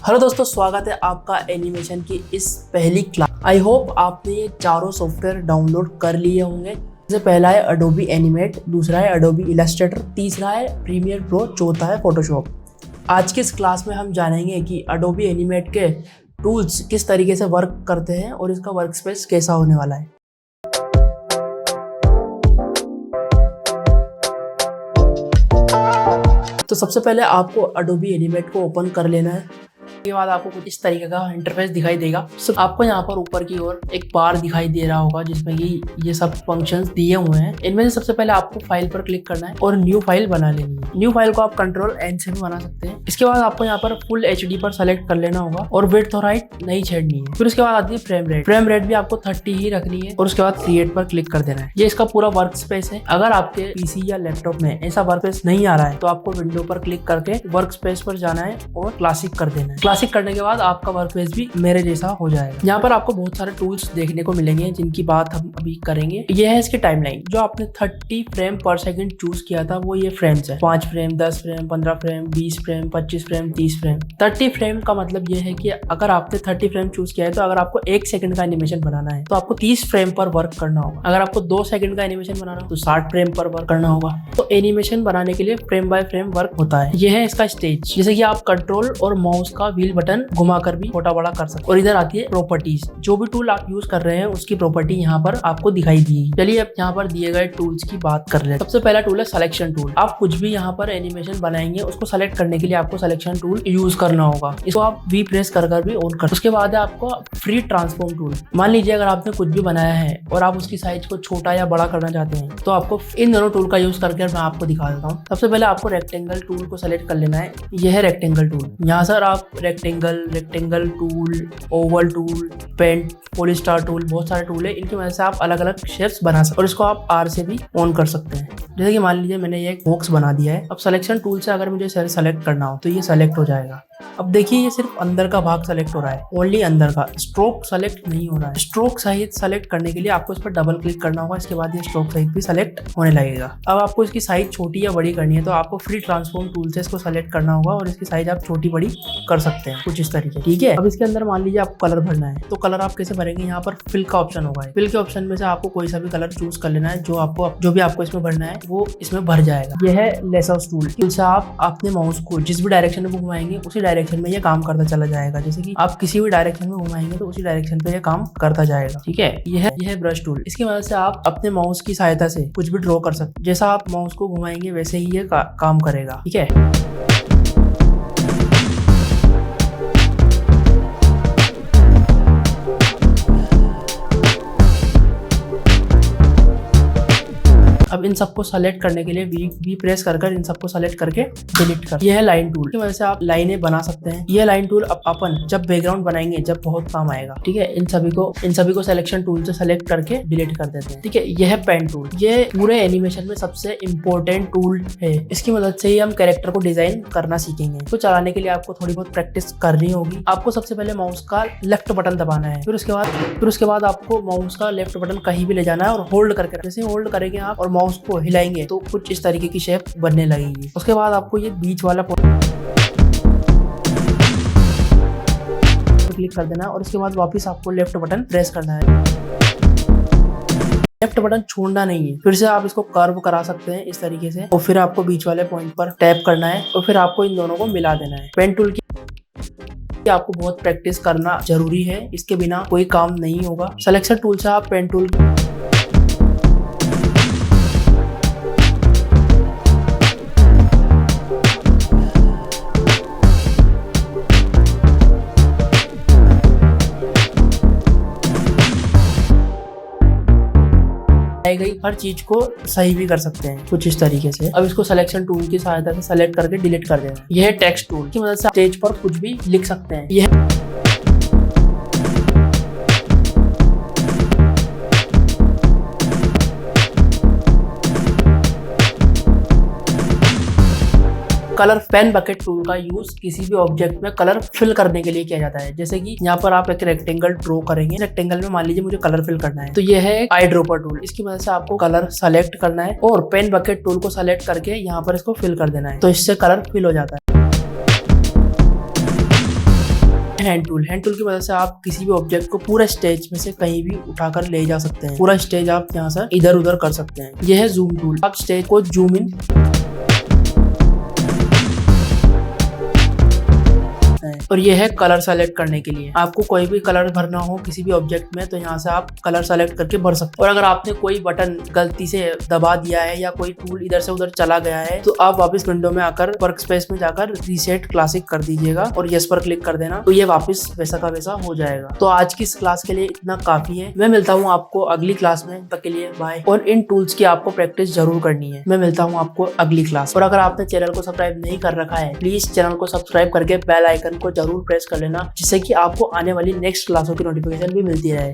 Hello दोस्तों, स्वागत है आपका एनिमेशन की इस पहली क्लास। आई होप आपने ये चारों सॉफ्टवेयर डाउनलोड कर लिए होंगे। जैसे पहला है अडोबी एनिमेट, दूसरा है अडोबी इलस्ट्रेटर, तीसरा है प्रीमियर प्रो, चौथा है फोटोशॉप। आज की इस क्लास में हम जानेंगे कि अडोबी एनिमेट के टूल्स किस तरीके से वर्क करते हैं और इसका वर्क स्पेस कैसा होने वाला है। तो सबसे पहले आपको अडोबी एनिमेट को ओपन कर लेना है। के बाद आपको कुछ इस तरीके का इंटरफेस दिखाई देगा। आपको यहाँ पर ऊपर की ओर एक बार दिखाई दे रहा होगा जिसमें ये सब फंक्शंस दिए हुए हैं। इनमें से सबसे पहले आपको फाइल पर क्लिक करना है और न्यू फाइल बना लेनी है। न्यू फाइल को आप कंट्रोल एन से भी बना सकते हैं। इसके बाद आपको यहाँ पर फुल एचडी पर सेलेक्ट कर लेना होगा और विड्थ और हाइट नहीं छेड़नी है। फिर उसके बाद आती है फ्रेम रेट। फ्रेम रेट भी आपको 30 ही रखनी है और उसके बाद क्रिएट पर क्लिक कर देना है। ये इसका पूरा वर्क स्पेस है। अगर आपके पीसी या लैपटॉप में ऐसा वर्क स्पेस नहीं आ रहा है तो आपको विंडो पर क्लिक करके वर्क स्पेस पर जाना है और क्लासिक कर देना है। क्लासिक करने के बाद आपका वर्कस्पेस भी मेरे जैसा हो जाएगा। यहाँ पर आपको बहुत सारे टूल्स देखने को मिलेंगे जिनकी बात हम अभी करेंगे। ये है इसकी टाइमलाइन। जो आपने 30 फ्रेम पर सेकंड चूज किया था वो ये फ्रेम्स है। 5 frame, 10 frame, 15 frame, 20 frame, 25 frame, 30 frame. 30 frame का मतलब ये है कि अगर आपने 30 फ्रेम चूज किया है तो अगर आपको 1 सेकंड का एनिमेशन बनाना है तो आपको 30 फ्रेम पर वर्क करना होगा। अगर आपको 2 सेकंड का एनिमेशन बनाना हो तो 60 फ्रेम पर वर्क करना होगा। तो एनिमेशन बनाने के लिए फ्रेम बाय फ्रेम वर्क होता है। यह है इसका स्टेज। जैसे कि आप कंट्रोल और माउस का व्हील बटन घुमाकर भी छोटा बड़ा कर सकते। और इधर आती है प्रॉपर्टीज। जो भी टूल आप यूज कर रहे हैं उसकी प्रॉपर्टी यहाँ पर आपको दिखाई दी। चलिए अब यहाँ पर दिए गए टूल्स की बात कर रहे हैं। सबसे पहला टूल है सिलेक्शन टूल। आप कुछ भी यहाँ पर एनिमेशन बनाएंगे उसको सेलेक्ट करने के लिए आपको सिलेक्शन टूल यूज करना होगा। इसको आप वी प्रेस कर भी ऑन कर। उसके बाद है आपको फ्री ट्रांसफॉर्म टूल। मान लीजिए अगर आपने कुछ भी बनाया है और आप उसकी साइज को छोटा या बड़ा करना चाहते हैं तो आपको इन दोनों टूल का यूज करके मैं आपको दिखा देता हूँ। सबसे पहले आपको रेक्टेंगल टूल को सेलेक्ट कर लेना है। यह है रेक्टेंगल टूल। यहाँ सर आप rectangle tool, oval tool, paint, polystar tool, बहुत सारे टूल है। इनकी मदद से आप अलग अलग शेप्स बना सकते हैं और इसको आप आर से भी ऑन कर सकते हैं। जैसे कि मान लीजिए मैंने ये एक बॉक्स बना दिया है। अब सिलेक्शन टूल से अगर मुझे सेलेक्ट करना हो तो ये सेलेक्ट हो जाएगा। अब देखिए ये सिर्फ अंदर का भाग सेलेक्ट हो रहा है, ओनली अंदर का। स्ट्रोक सेलेक्ट नहीं हो रहा है। स्ट्रोक सहित सेलेक्ट करने के लिए आपको इस पर डबल क्लिक करना होगा। इसके बाद ये स्ट्रोक सहित भी सेलेक्ट होने लगेगा। अब आपको इसकी साइज छोटी या बड़ी करनी है तो आपको फ्री ट्रांसफॉर्म टूल से इसको सेलेक्ट करना होगा और इसकी साइज आप छोटी बड़ी कर सकते हैं कुछ इस तरीके। ठीक है। अब इसके अंदर मान लीजिए आपको कलर भरना है तो कलर आप कैसे भरेंगे। यहाँ पर फिल का ऑप्शन होगा। फिल के ऑप्शन में से आपको कोई सा भी कलर चूज कर लेना है। जो भी आपको इसमें भरना है वो इसमें भर जाएगा। यह है लेसर्स टूल से आप अपने माउस को जिस भी डायरेक्शन में घुमाएंगे उसी डायरेक्शन में ये काम करता चला जाएगा। जैसे कि आप किसी भी डायरेक्शन में घुमाएंगे तो उसी डायरेक्शन पे ये काम करता जाएगा। ठीक है। यह है ब्रश टूल। इसकी मदद से आप अपने माउस की सहायता से कुछ भी ड्रॉ कर सकते हैं। जैसा आप माउस को घुमाएंगे वैसे ही ये काम करेगा। ठीक है। अब इन सबको सेलेक्ट करने के लिए वी प्रेस कर इन सबको सेलेक्ट करके डिलीट कर। यह है लाइन टूल। की वजह से आप लाइनें बना सकते हैं। यह लाइन टूल अपन जब बैकग्राउंड बनाएंगे जब बहुत काम आएगा। ठीक है। इन सभी को सिलेक्शन टूल से सेलेक्ट करके डिलीट कर देते हैं। ठीक है। यह है पेन टूल। ये पूरे एनिमेशन में सबसे इम्पोर्टेंट टूल है। इसकी मदद से ही हम कैरेक्टर को डिजाइन करना सीखेंगे। तो चलाने के लिए आपको थोड़ी बहुत प्रैक्टिस करनी होगी। आपको सबसे पहले माउस का लेफ्ट बटन दबाना है। फिर उसके बाद आपको माउस का लेफ्ट बटन कहीं भी ले जाना है और होल्ड करके, जैसे होल्ड करेंगे आप और माउस को हिलाएंगे तो कुछ इस तरीके की शेप बनने लगेगी। उसके बाद आपको ये बीच वाला क्लिक कर देना है और उसके बाद वापस आपको लेफ्ट बटन प्रेस करना है। लेफ्ट बटन छोड़ना नहीं है। फिर से आप इसको कर्व करा सकते हैं इस तरीके से और फिर आपको बीच वाले पॉइंट पर टैप करना है और फिर आपको इन दोनों को मिला देना है। पेन टूल की आपको बहुत प्रैक्टिस करना जरूरी है। इसके बिना कोई काम नहीं होगा। सिलेक्शन टूल से आप पेन टूल गई हर चीज को सही भी कर सकते हैं कुछ इस तरीके से। अब इसको सिलेक्शन टूल की सहायता से सेलेक्ट करके डिलीट कर देना। यह है टेक्स्ट टूल की मदद से स्टेज पर कुछ भी लिख सकते हैं। यह कलर पेन बकेट टूल का यूज किसी भी ऑब्जेक्ट में कलर फिल करने के लिए किया जाता है। जैसे कि यहाँ पर आप एक रेक्टेंगल ड्रॉ करेंगे। रेक्टेंगल में मान लीजिए मुझे कलर फिल करना है तो ये है आई ड्रॉपर टूल। इसकी मदद से आपको कलर सेलेक्ट करना है और पेन बकेट टूल को सेलेक्ट करके यहाँ पर इसको फिल कर देना है तो इससे कलर फिल हो जाता है। हैंड टूल की मदद से आप किसी भी ऑब्जेक्ट को पूरा स्टेज में से कहीं भी उठाकर ले जा सकते हैं। पूरा स्टेज आप यहाँ से इधर उधर कर सकते हैं। यह है जूम टूल। आप स्टेज को जूम इन और यह है कलर सेलेक्ट करने के लिए। आपको कोई भी कलर भरना हो किसी भी ऑब्जेक्ट में तो यहाँ से आप कलर सेलेक्ट करके भर सकते हैं। और अगर आपने कोई बटन गलती से दबा दिया है या कोई टूल इधर से उधर चला गया है तो आप वापस विंडो में आकर वर्क स्पेस में जाकर रीसेट क्लासिक कर दीजिएगा और यस पर क्लिक कर देना तो ये वापस वैसा का वैसा हो जाएगा। तो आज की इस क्लास के लिए इतना काफी है। मैं मिलता हूँ आपको अगली क्लास में, तब के लिए बाय। और इन टूल्स की आपको प्रैक्टिस जरूर करनी है। मैं मिलता हूँ आपको अगली क्लास। और अगर आपने चैनल को सब्सक्राइब नहीं कर रखा है प्लीज चैनल को सब्सक्राइब करके बेल आइकन को जरूर प्रेस कर लेना, जिससे कि आपको आने वाली नेक्स्ट क्लासों की नोटिफिकेशन भी मिलती रहे।